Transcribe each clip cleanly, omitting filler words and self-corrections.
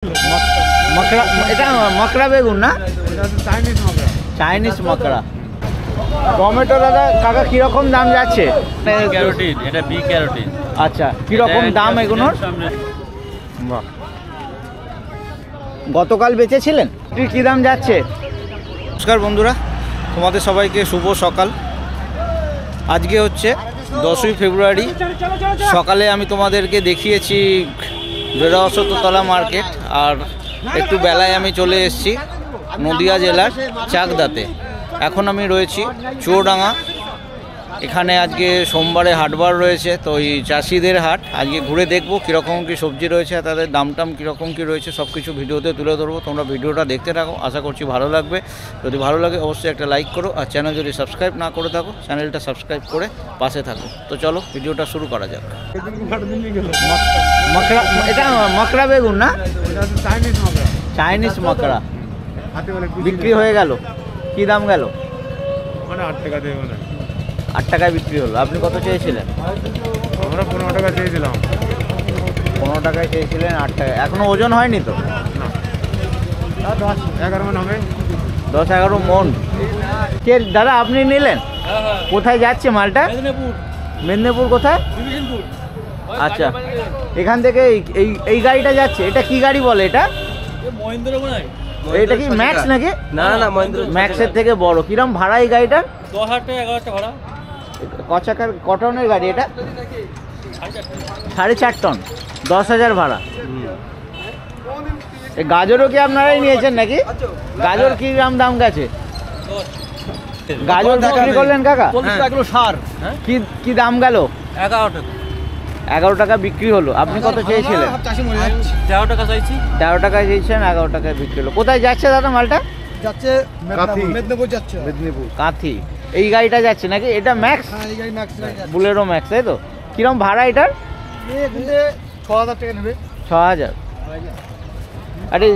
মকরা, এটা মকরা বেগুন না? চাইনিজ মকরা। টমেটো দাদা কাকা কিরকম দাম যাচ্ছে? ক্যারোটিন, এটা বি ক্যারোটিন। আচ্ছা, কিরকম দাম এগুলোর? বাহ, গতকাল বেচেছিলেন? কি দাম যাচ্ছে? নমস্কার বন্ধুরা, তোমাদের সবাইকে শুভ সকাল। আজকে হচ্ছে 10ই ফেব্রুয়ারি। সকালে আমি তোমাদেরকে দেখিয়েছি বেড়াওয়াশতলা মার্কেট, আর একটু বেলায় আমি চলে এসেছি নদিয়া জেলার চাকদাতে। এখন আমি রয়েছি চুয়াডাঙ্গা। এখানে আজকে সোমবারে হাটবার রয়েছে, তো এই চাষিদের হাট আজকে ঘুরে দেখবো কীরকম কী সবজি রয়েছে, তাদের দাম টাম কীরকম কী রয়েছে সব কিছু ভিডিওতে তুলে ধরবো। তোমরা ভিডিওটা দেখতে থাকো, আশা করছি ভালো লাগবে। যদি ভালো লাগে অবশ্যই একটা লাইক করো, আর চ্যানেল যদি সাবস্ক্রাইব না করে থাকো চ্যানেলটা সাবস্ক্রাইব করে পাশে থাকো। তো চলো ভিডিওটা শুরু করা যাক। মকরা, এটা মকরা বেগুন না? চাইনিজ মকরা বিক্রি হয়ে গেল। কি দাম গেল? 8 টাকায় বিক্রি হলো। আপনি কত চেয়েছিলেন? আমরা 15 টাকা চেয়েছিলাম। 15 টাকায় চেয়েছিলেন, 8 টাকায়। এখনো ওজন হয়নি তো? 10-11 মন হবে। 10-11 মন। কে দাদা আপনি নিলেন? কোথায় যাচ্ছে মালটা? মেদিনীপুর। কোথায়? আচ্ছা, এখান থেকে এই গাড়িটা যাচ্ছে। এটা কি গাড়ি বলে? এটা এটা কি ম্যাক্স নাকি? না না, মহেন্দ্র ম্যাক্সের থেকে বড়। কিরম ভাড়া এই গাড়িটা? 10,000 টাকা 11,000 ভাড়া। ক টনের গাড়ি এটা? 4.5 টন, 10,000 ভাড়া। এই গাজরও কি আপনারাই নিয়েছেন নাকি? গাজর কি দাম গেছে? গাজর বিক্রি করলেন কাকা? 60। কি দাম গেল? 11 টাকা। 11 টাকা বিক্রি হলো। আপনি কত চেয়েছিলেন? 13 টাকা চাইছি। 13 টাকায় চেয়েছেন, 11 টাকায় বিক্রি হলো। কোথায় যাচ্ছে দাদা মালটা? যাচ্ছে মেদিনীপুর যাচ্ছে। মেদিনীপুর কাঁথি। এই গাড়িটা যাচ্ছে নাকি? এটা ম্যাক্স? হ্যাঁ, এই গাড়ি ম্যাক্স যাচ্ছে। বুলেরো ম্যাক্স, তাই তো? কিরম ভাড়া এটার? 6000 টাকা নেবে। 6000। আরে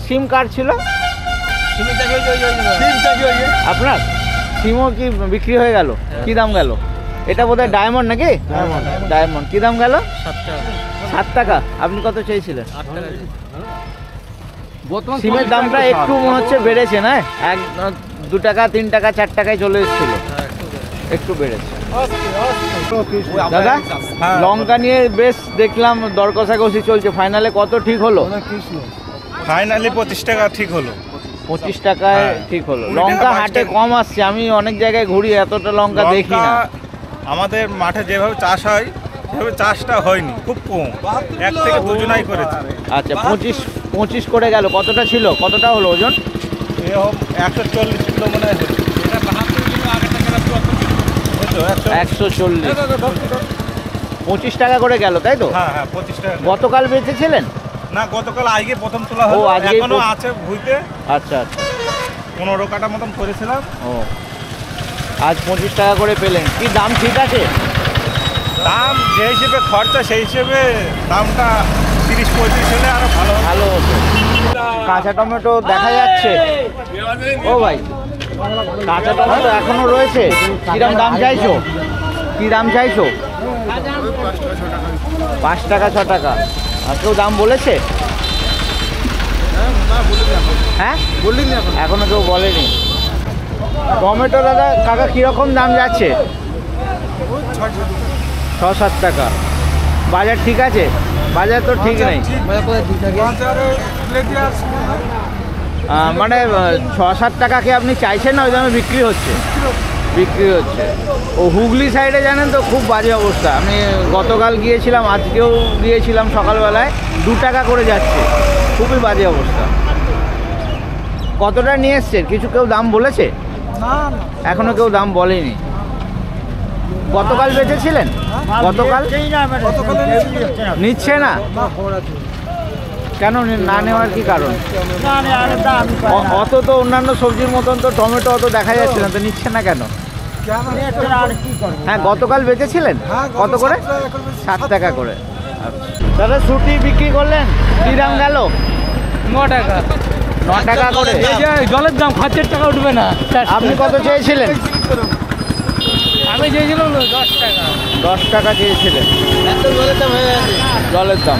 সিম কার্ড ছিল আপনার? সিমও কি বিক্রি হয়ে গেল? কি দাম গেল? এটা বোধহয় ডায়মন্ড নাকি? ডায়মন্ড। কি দাম গেল? 7 টাকা। আপনি কত চেয়েছিলেন? 8 টাকা। সিমের দামটা একটু মনে হচ্ছে বেড়েছে না? 2 টাকা 3 টাকা 4 টাকায় চলে এসেছিল, একটু বেড়েছে। দাদা লঙ্কা নিয়ে বেশ দেখলাম দর কষাকষি চলছে, ফাইনালে কত ঠিক হলো? ফাইনালি 25 টাকা ঠিক হলো। 25 টাকায় ঠিক হলো। লঙ্কা হাটে কম আসছে, আমি অনেক জায়গায় ঘুরি, এতটা লঙ্কা দেখি না। আমাদের মাঠে যেভাবে চাষ হয় সেভাবে চাষটা হয়নি, খুব কম। 1 থেকে 2 জনাই করেছে। আচ্ছা, 25 করে গেল। কতটা ছিল? কতটা হলো ওজন? 140 কিলো মনে হয়। 140। 25 টাকা করে গেল, তাই তো? হ্যাঁ হ্যাঁ, 25 টাকা। গতকাল বেচেছিলেন? না, গতকাল আজকে প্রথম তোলা হলো। আজকেই এখনো আছে ভুইতে। আচ্ছা আচ্ছা। 15 কাটা মতন করেছিলাম। ও, আজ 25 টাকা করে পেলেন। কি দাম ঠিক আছে? দাম যে হিসেবে খরচা সেই হিসেবে দামটা 30-35 হলে আরো ভালো ভালো হতো। কাঁচা টমেটো দেখা যাচ্ছে। ও ভাই, কাঁচা টমেটো এখনো রয়েছে। কিরম দাম চাইছো? কি দাম চাইছো? 5 টাকা 6 টাকা। আর কেউ দাম বলেছে? হ্যাঁ, এখনো কেউ বলেনি। টমেটো দাদা কাকা কিরকম দাম যাচ্ছে? 6-7 টাকা। বাজার ঠিক আছে? বাজার তো ঠিক নেই। মানে 6-7 টাকাকে আপনি চাইছেন না, ওই দামে বিক্রি হচ্ছে? বিক্রি হচ্ছে। ও হুগলি সাইডে জানেন তো খুব বাজে অবস্থা। আমি গতকাল গিয়েছিলাম, আজকেও গিয়েছিলাম সকালবেলায়, 2 টাকা করে যাচ্ছে। খুবই বাজে অবস্থা। কতটা নিয়ে এসছেন? কিছু কেউ দাম বলেছে? এখনো কেউ দাম বলেনি। গতকাল বেচেছিলেন? গতকাল নিচ্ছে না কেন? না নেওয়ার কি কারণ? অত তো অন্যান্য সবজির মতন তো টমেটো অত দেখা যাচ্ছে না, তো নিচ্ছে না কেন? হ্যাঁ, গতকাল বেচেছিলেন? কত করে? 7 টাকা করে। দাদা ছুটি বিক্রি করলেন, কি দাম গেল? 9 টাকা। 9 টাকা করে। জলের দাম খরচের টাকা উঠবে না। আপনি কত চেয়েছিলেন? আমি চেয়েছিলাম 10 টাকা। 10 টাকা চেয়েছিলেন। এত জলের দাম হয়ে গেছে। জলের দাম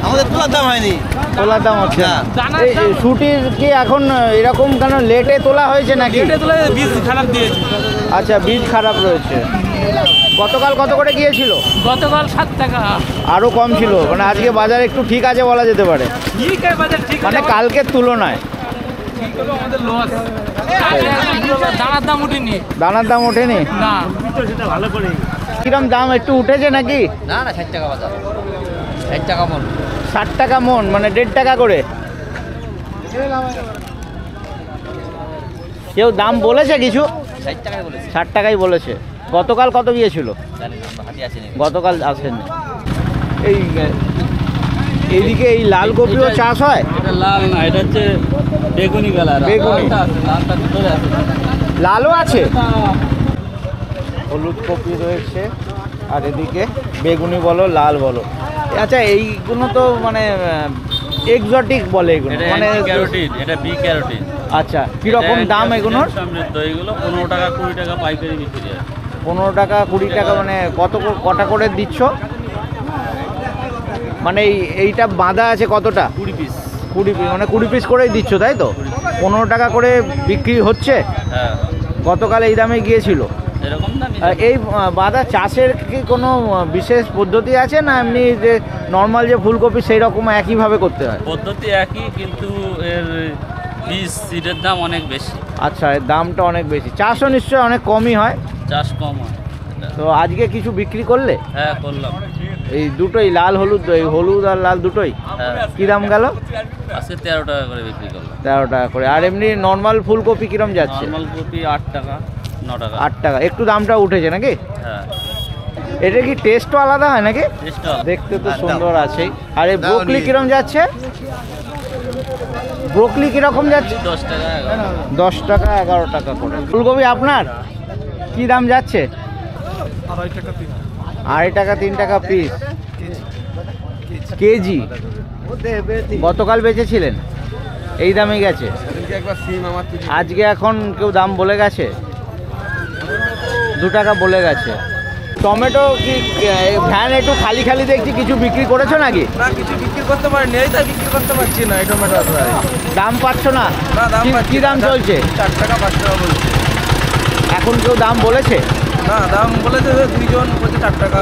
আমাদের তোলার দাম হয়নি। তোলার দাম হচ্ছে না। দানার এই দাম- শুটির কি এখন এরকম কেন লেটে তোলা হয়েছে নাকি? কেটে তুলে বীজ খারাপ দিয়েছে। আচ্ছা, বীজ খারাপ রয়েছে। গতকাল কত করে গিয়েছিল? গতকাল 7 টাকা। আরও কম ছিল, মানে আজকে বাজার একটু ঠিক আছে বলা যেতে পারে, ঠিক আছে বাজার ঠিক মানে আছে, কালকের তুলনায়। ঠিক হলো আমাদের লস। দানার দাম উঠেনি দানার দাম ওঠেনি? না। কিরম দাম একটু উঠেছে নাকি? না 60 টাকা বাজার, 60 টাকা মন। 60 টাকা মন, মানে 1.5 টাকা করে। কেউ দাম বলেছে কিছু? 60 টাকায় বলেছে। 60 টাকাই বলেছে। গতকাল কত গিয়েছিল? জানি না, আমরা হাতে আসেনি। গতকাল আসেনি। এইদিকে এই লাল কপিও চাষ হয়? এটা লাল না, এটা হচ্ছে বেগুনি কালার। বেগুনি। লালটা ভিতরে আছে। লালও আছে, হলুদ কপি রয়েছে, আর এদিকে বেগুনি বলো লাল বলো। আচ্ছা, এইগুলো তো মানে এক্সোটিক বলে এগুলো, এটা মানে ক্যারোটিন, এটা বি ক্যারোটিন। আচ্ছা, কিরকম দাম এগুলোর? সমৃদ্ধ এগুলো 15 টাকা 20 টাকা পাইকারি বিক্রি হয়। 15 টাকা 20 টাকা, মানে কটা করে দিচ্ছ? মানে এইটা বাঁধা আছে কতটা? 20 পিস। 20 পিস, মানে 20 পিস করেই দিচ্ছ তাই তো? 15 টাকা করে বিক্রি হচ্ছে। হ্যাঁ, গতকাল এই দামে গিয়েছিল। এরকম দাম। এই বাঁধা চাষের কি কোনো বিশেষ পদ্ধতি আছে, না এমনি যে নর্মাল যে ফুলকপি সেই রকম একইভাবে করতে হয়? পদ্ধতি একই, কিন্তু এর বীজ সিডের দাম অনেক বেশি, আচ্ছা, এর দামটা অনেক বেশি। চাষও নিশ্চয়ই অনেক কমই হয়। চাষ কম হয়। তো আজকে কিছু বিক্রি করলে? হ্যাঁ, করলাম। এই দুটোই, লাল হলুদ, এই হলুদ আর লাল দুটোই হ্যাঁ, কী দাম গেল? আজকে 13 টাকা করে বিক্রি করলাম। 13 টাকা করে। আর এমনি নর্মাল ফুলকপি কিরম যাচ্ছে? নর্মাল কপি 8 টাকা 9 টাকা। 8 টাকা। একটু দামটা উঠেছে নাকি? হ্যাঁ, এটা কি টেস্টও আলাদা হয় নাকি? স্টল। দেখতে তো সুন্দর আছেই। আর এই ব্রোকলি কিরম যাচ্ছে? ব্রোকলি কিরকম যাচ্ছে? 10 টাকা 11 টাকা। 10 টাকা 11 টাকা করে। ফুলকপি আপনার কি দাম যাচ্ছে? 2.5 টাকা 3 টাকা পিস, কেজি। গতকাল বেচেছিলেন এই দামে গেছে, আজকে এখন কেউ দাম বলে গেছে? 2 টাকা বলে গেছে। টমেটো কি ভ্যান একটু খালি খালি দেখছি, কিছু বিক্রি করেছো নাকি? না, কিছু বিক্রি করতে পারিনি, এই তাই বিক্রি করতে পারছি না এই টমেটো। দাম পাচ্ছ না? না, দাম পাচ্ছি কি দাম না। চলছে? 4 টাকা 5 টাকা বলছে। এখন কেউ দাম বলেছে? না, দাম বলেছে দুইজন বলছে 4 টাকা।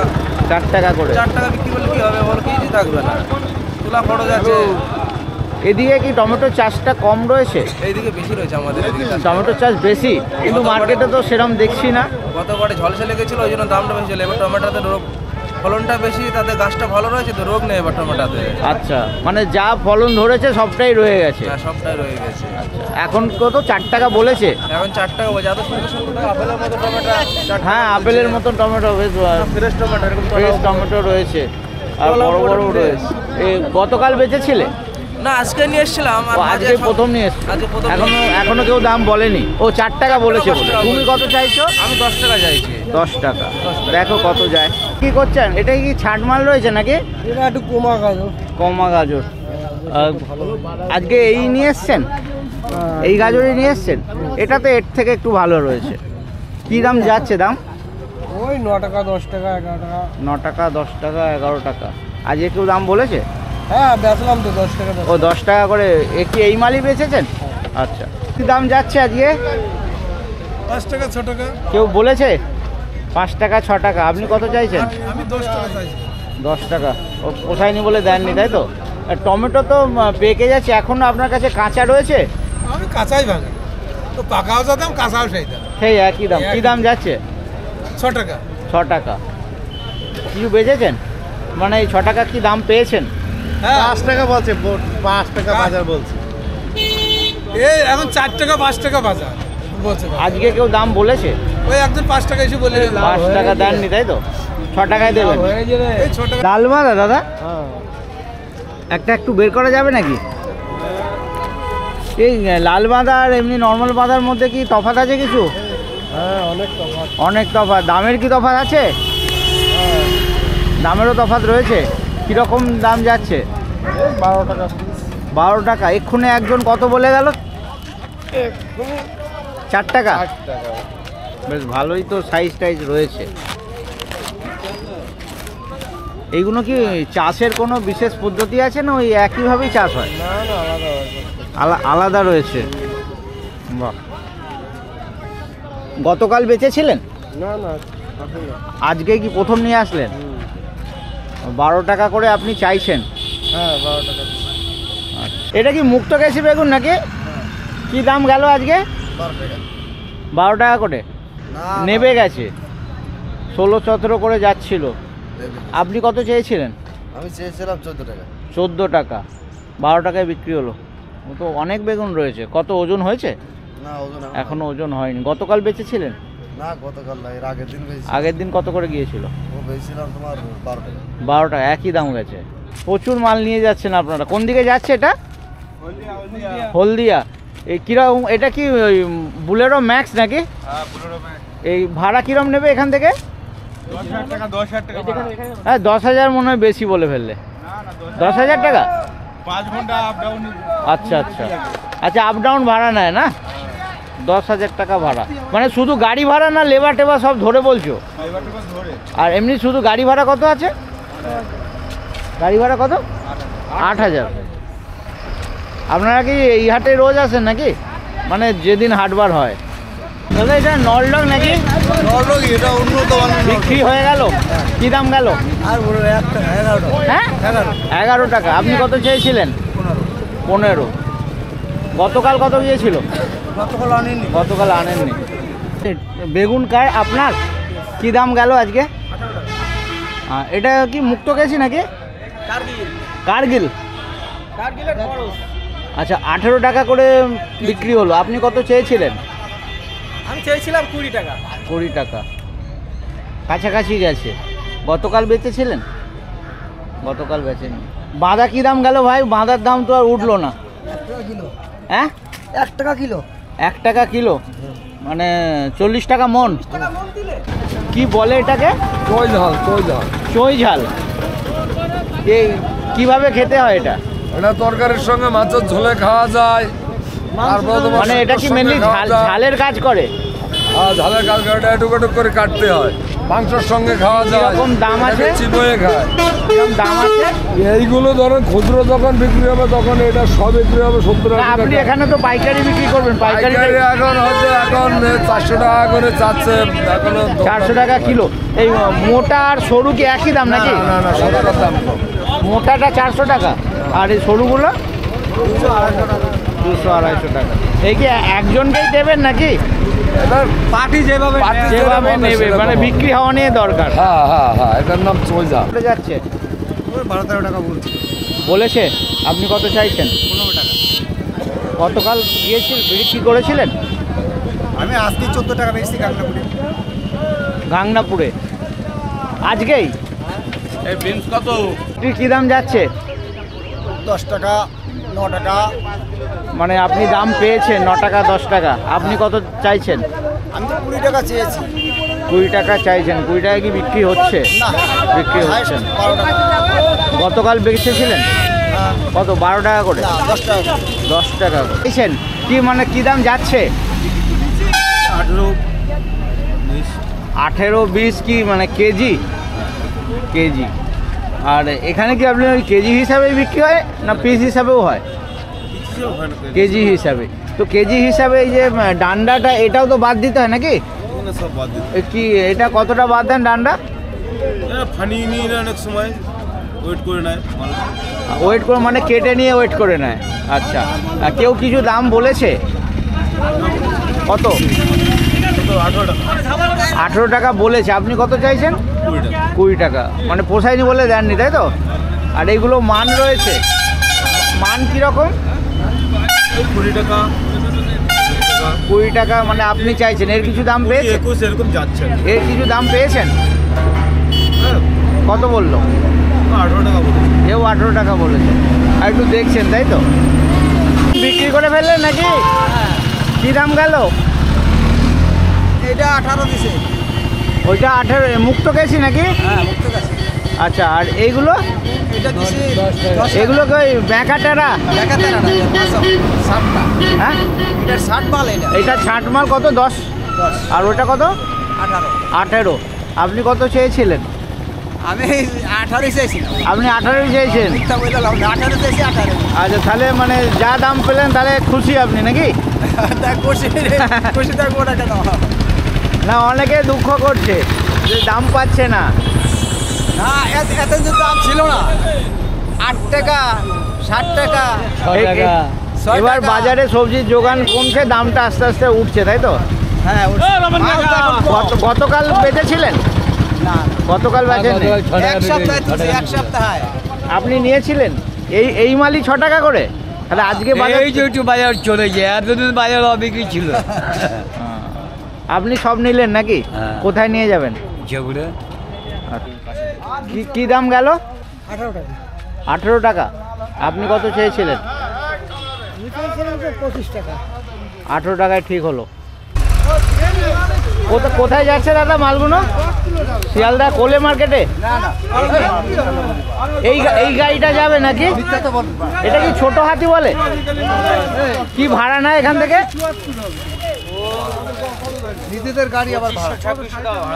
4 টাকা করে। 4 টাকা বিক্রি করলে কি হবে বল, কেজি থাকবে না, তোলা খরচ আছে। এদিকে কি টমেটোর চাষটা কম রয়েছে? এইদিকে বেশি রয়েছে আমাদের এদিকে। টমেটোর চাষ বেশি, কিন্তু মার্কেটে তো সেরকম দেখছি না। গতবারে ঝলসে লেগেছিল, ওই জন্য দামটা বেশি ছিল। এবার টমেটোতে রোগ, ফলনটা বেশি, তাতে গাছটা ভালো রয়েছে, তো রোগ নেই এবার টমেটোতে। আচ্ছা, মানে যা ফলন ধরেছে সবটাই রয়ে গেছে। হ্যাঁ, সবটাই রয়ে গেছে। এখন কত 4 টাকা বলেছে? এখন 4 টাকা বলছে। এত সুন্দর সুন্দর আপেলের মতো টমেটো। হ্যাঁ, আপেলের মতন টমেটো, বেশ ফ্রেশ টমেটো, এরকম ফ্রেশ টমেটো রয়েছে, আর বড় বড় রয়েছে। এই গতকাল বেচেছিলে? না, আজকে নিয়ে এসেছিলাম। ও, আজকে প্রথম নিয়ে এসছো? আজকে প্রথম। এখনো কেউ দাম বলেনি? ও 4 টাকা বলেছে বলে। তুমি কত চাইছো? আমি 10 টাকা চাইছি। 10 টাকা। দেখো কত যায়। কি করছেন? এটা কি ছাট মাল রয়েছে নাকি? এটা একটু কমা গেল। কমা গাজর। আজকে এই নিয়ে এসছেন? এই গাজরই নিয়ে এসছেন? এটা তো এর থেকে একটু ভালো রয়েছে। কি দাম যাচ্ছে দাম? ওই 9 টাকা 10 টাকা 11 টাকা। 9 টাকা 10 টাকা 11 টাকা। আজকে কেউ দাম বলেছে? হ্যাঁ, বেচলাম তো 10 টাকা। ও 10 টাকা করে। কি এই মালই বেচেছেন? আচ্ছা, কি দাম যাচ্ছে আজকে? 5 টাকা 6 টাকা। কেউ বলেছে 5 টাকা 6 টাকা। আপনি কত চাইছেন? আমি 10 টাকা চাইছি। 10 টাকা। ও পোষায়নি বলে দেননি তাই তো? আর টমেটো তো পেকে যাচ্ছে, এখনো আপনার কাছে কাঁচা রয়েছে? আমি কাঁচাই ভাঙি, তো পাকাও যা দাম, কাঁচাও সেই দাম। সেই একই দাম। কি দাম যাচ্ছে? 6 টাকা। 6 টাকা। কিছু বেচেছেন? মানে এই 6 টাকা কি দাম পেয়েছেন? হ্যাঁ, 5 টাকা বলছে, 5 টাকা বাজার বলছে। এই এখন 4 টাকা 5 টাকা বাজার বলছে। আজকে কেউ দাম বলেছে? ওই একজন 5 টাকা এসে বলে 5 টাকা দেননি তাই তো? 6 টাকায় দেবেন? এই 6 টাকা। লাল বাঁধা দাদা, একটা একটু বের করা যাবে নাকি? এই লাল বাঁধা আর এমনি নর্মাল বাঁধার মধ্যে কি তফাৎ আছে কিছু? হ্যাঁ, অনেক তফাৎ। অনেক তফাৎ। দামের কি তফাৎ আছে? দামেরও তফাৎ রয়েছে। কীরকম দাম যাচ্ছে? 12 টাকা। 12 টাকা। এক্ষুনি একজন কত বলে গেল? 4 টাকা। বেশ ভালোই তো সাইজ টাইজ রয়েছে। এইগুলো কি চাষের কোনো বিশেষ পদ্ধতি আছে না ওই একইভাবেই চাষ হয়? না না আলাদা আলাদা রয়েছে। বাহ। গতকাল বেচেছিলেন? না না আজকে কি প্রথম নিয়ে আসলেন? 12 টাকা করে আপনি চাইছেন? হ্যাঁ 12 টাকা। এটা কি মুক্ত গেছি বেগুন নাকি? কি দাম গেল আজকে? 12 টাকা করে নেবে গেছে। 16-17 করে যাচ্ছিল। আপনি কত চেয়েছিলেন? আমি চেয়েছিলাম 14 টাকা। 14 টাকা, 12 টাকায় বিক্রি হলো। ও তো অনেক বেগুন রয়েছে। কত ওজন হয়েছে? না ওজন এখনো ওজন হয়নি। গতকাল বেচেছিলেন? না গতকাল না, এর আগের দিন বেশি। আগের দিন কত করে গিয়েছিল? ও বেশিলাম তোমার 12 টাকা। 12 টাকা, একই দাম গেছে। প্রচুর মাল নিয়ে যাচ্ছেন আপনারা। কোন দিকে যাচ্ছে এটা? হলদিয়া। এই কিরকম, এটা কি ওই বুলেরো ম্যাক্স নাকি? হ্যাঁ বুলেরো ম্যাক্স। এই ভাড়া কিরম নেবে এখান থেকে? 10,000 টাকা। 10,000 টাকা। হ্যাঁ 10,000 মনে হয় বেশি বলে ফেললে। 10,000 টাকা? 5 ঘন্টা আপ ডাউন। আচ্ছা আচ্ছা আচ্ছা, আপ ডাউন ভাড়া নেয় না? 10,000 টাকা ভাড়া। মানে শুধু গাড়ি ভাড়া না লেবার টেবার সব ধরে বলছো? লেবারটা ধরে। আর এমনি শুধু গাড়ি ভাড়া কত আছে? গাড়ি ভাড়া কত? 8,000। আপনারা কি এই হাটে রোজ আসেন নাকি? মানে যেদিন হাটবার হয়? দাদা এটা নলডগ নাকি? নলডগ, এটা উন্নত মানের। বিক্রি হয়ে গেল? কি দাম গেল? আর বড় 1 টাকা 11 টাকা। হ্যাঁ 11 টাকা। আপনি কত চেয়েছিলেন? 15। গতকাল কত গিয়েছিল? গতকাল আনেননি। গতকাল আনেননি। বেগুন কার আপনার? কি দাম গেল আজকে? এটা কি মুক্ত গেছি নাকি? কার্গিল। আচ্ছা 18 টাকা করে বিক্রি হলো। আপনি কত চেয়েছিলেন? আমি চেয়েছিলাম 20 টাকা। 20 টাকা, কাছাকাছি গেছে। গতকাল বেচেছিলেন? গতকাল বেচেনি। বাঁধা কি দাম গেল ভাই? বাঁধার দাম তো আর উঠলো না। 1 টাকা কিলো। হ্যাঁ 1 টাকা কিলো। 1 টাকা কিলো, মানে 40 টাকা মন। কি বলে এটাকে? চই ঝাল, চই ঝাল। চই ঝাল। এই কিভাবে খেতে হয় এটা? এটা তরকারির সঙ্গে মাছের ঝোলে খাওয়া যায়। মানে এটা কি মেনলি ঝালের কাজ করে? ঝালের কাজ করে। এটা এটুক এটুক করে কাটতে হয়। মাংসের সঙ্গে খাওয়া যায়। কিরকম দাম আছে? চিবোয়ে খায়। কিরকম দাম আছে? এইগুলো ধরেন খুচরো যখন বিক্রি হবে তখন এটা সব বিক্রি হবে 70 না, টাকা। আপনি এখানে তো পাইকারি বিক্রি করবেন। পাইকারি এখন হয়তো এখন 400 টাকা করে চাচ্ছে। এখনো 400 টাকা কিলো। এই মোটা আর সরু কি একই দাম নাকি? না না সরকার দাম কম। মোটাটা 400 টাকা আর এই সরুগুলো 200-250 টাকা। এই কি একজনকেই দেবেন নাকি? পার্টি যেভাবে নেবে, মানে বিক্রি হওয়া নিয়ে দরকার। হ্যাঁ হ্যাঁ হ্যাঁ, এটার নাম চইজা। যাচ্ছে 12-13 টাকা বলছি। বলেছে। আপনি কত চাইছেন? 15 টাকা। গতকাল গিয়েছিল, বিক্রি করেছিলেন? আমি আজকে 14 টাকা বেশি গাংনাপুরে। গাংনাপুরে আজকেই? এই বিনস কত? কি দাম যাচ্ছে? 10 টাকা, 9 টাকা। মানে আপনি দাম পেয়েছেন 9 টাকা 10 টাকা। আপনি কত চাইছেন? আমি তো 20 টাকা চেয়েছি। 20 টাকা চাইছেন। 20 টাকা কি বিক্রি হচ্ছে? না বিক্রি হচ্ছে না। 12 টাকা। গতকাল বেচেছিলেন কত? 12 টাকা করে? না 10 টাকা। 10 টাকা করে পেয়েছেন। কি মানে কি দাম যাচ্ছে? 18-20 কি মানে কেজি? কেজি। আর এখানে কি আপনি ওই কেজি হিসাবে বিক্রি হয় না পিস হিসাবেও হয়? কেজি হিসাবে। তো কেজি হিসাবে এই যে ডান্ডাটা, এটাও তো বাদ দিতে হয় নাকি? সব বাদ দিতে। কি এটা কতটা বাদ দেন ডান্ডা? ফানি নিয়ে অনেক সময় ওয়েট করে নেয়। ওয়েট করে মানে কেটে নিয়ে ওয়েট করে নেয়। আচ্ছা, আর কেউ কিছু দাম বলেছে? কত? 18 টাকা বলেছে। আপনি কত চাইছেন? 20 টাকা। মানে পোষায়নি বলে দেননি, তাই তো? আর এইগুলো মান রয়েছে, মান কীরকম? 20 টাকা। 20 টাকা মানে আপনি চাইছেন। এর কিছু দাম পেয়েছেন? 21 এরকম যাচ্ছে। এর কিছু দাম পেয়েছেন? কত বললো? 18 টাকা বলেছে। কেউ 18 টাকা বলেছে। আর একটু দেখছেন, তাই তো? বিক্রি করে ফেললেন নাকি? কি দাম গেল? এটা 18 দিছে। ওইটা 18 মুক্ত গেছি নাকি? হ্যাঁ মুক্ত গেছে। আচ্ছা, আর এইগুলো? এটা দিছে এগুলো কি ওই ব্যাকাটারা? টাকা 60টা। হ্যাঁ এটা 60 মাল। এটা 60 মাল। কত? 10। আর ওটা কত? 18। 18। আপনি কত চেয়েছিলেন? আমি 18 চাইছিলাম। আপনি 18 চেয়েছেন? মিথ্যা বললাম না, 18 চাইছি 18। আচ্ছা, তাহলে মানে যা দাম পেলেন তাহলে খুশি আপনি নাকি? তা খুশি থাকবো না কেন? না, অনেকে দুঃখ করছে যে দাম পাচ্ছে না। না, এত যে দাম ছিল না, 8 টাকা 60 টাকা। এবার বাজারে সবজির যোগান কমছে, দামটা আস্তে আস্তে উঠছে, তাই তো? হ্যাঁ, গতকাল বেচেছিলেন? না, গতকাল বেচেন? এক সপ্তাহে তুলছি, এক সপ্তাহে। আপনি নিয়েছিলেন এই মালই 6 টাকা করে? তাহলে আজকে বাজার একটু বাজার চলে যায়, এতদিন বাজার অবিক্রি ছিল। আপনি সব নিলেন নাকি? হ্যাঁ। কোথায় নিয়ে যাবেন? যেগুলো কি দাম গেল? 18 টাকা। 18 টাকা। আপনি কত চেয়েছিলেন? 25 টাকা। 18 টাকায় ঠিক হলো। কোথায় যাচ্ছে দাদা মালগুলো? শিয়ালদা কোলে মার্কেটে? এই গাড়িটা যাবে নাকি? এটা কি ছোট হাতি বলে? কি ভাড়া নেয় এখান থেকে? নিজেদের গাড়ি আবার ভাড়া।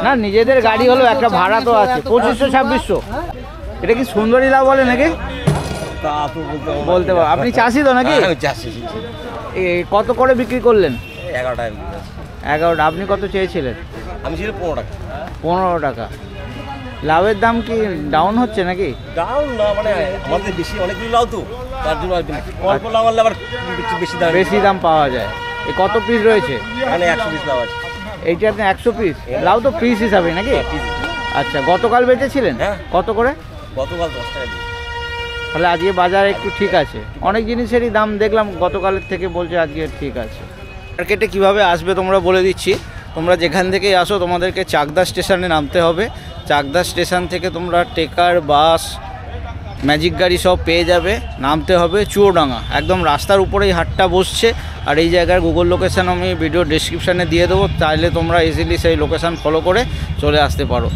না, নিজেদের গাড়ি হলো একটা ভাড়া তো আছে। 2500-2600। এটা কি সুন্দরীলা বলে নাকি? বলতে পারো। আপনি চাষি তো নাকি? কত করে বিক্রি করলেন? 11 টাকা। 11টা। আপনি কত চেয়েছিলেন? আমি ছিল 15 টাকা। 15 টাকা। লাভের দাম কি ডাউন হচ্ছে নাকি? ডাউন না, মানে আমাদের বেশি অনেকগুলো লাউ তো, তার জন্য আর কি অল্প লাউ আনলে আবার একটু বেশি দাম পাওয়া যায়। কত পিস রয়েছে? মানে 100 পিস লাউ আছে। এইটা আপনি 100 পিস? লাউ তো পিস হিসাবে নাকি? আচ্ছা, গতকাল বেচেছিলেন? হ্যাঁ। কত করে? গতকাল 10 টাকা দিয়ে। তাহলে আজকে বাজার একটু ঠিক আছে। অনেক জিনিসেরই দাম দেখলাম গতকালের থেকে বলছে আজকে ঠিক আছে। মার্কেটে কিভাবে আসবে তোমরা বলে দিচ্ছি। তোমরা যেখান থেকেই আসো তোমাদেরকে চাকদা স্টেশনে নামতে হবে। চাকদা স্টেশন থেকে তোমরা টেকার, বাস, ম্যাজিক গাড়ি সব পেয়ে যাবে। নামতে হবে চুয়াডাঙ্গা, একদম রাস্তার উপরেই হাটটা বসছে। আর এই জায়গার গুগল লোকেশান আমি ভিডিও ডেসক্রিপশানে দিয়ে দেবো, তাহলে তোমরা ইজিলি সেই লোকেশান ফলো করে চলে আসতে পারো।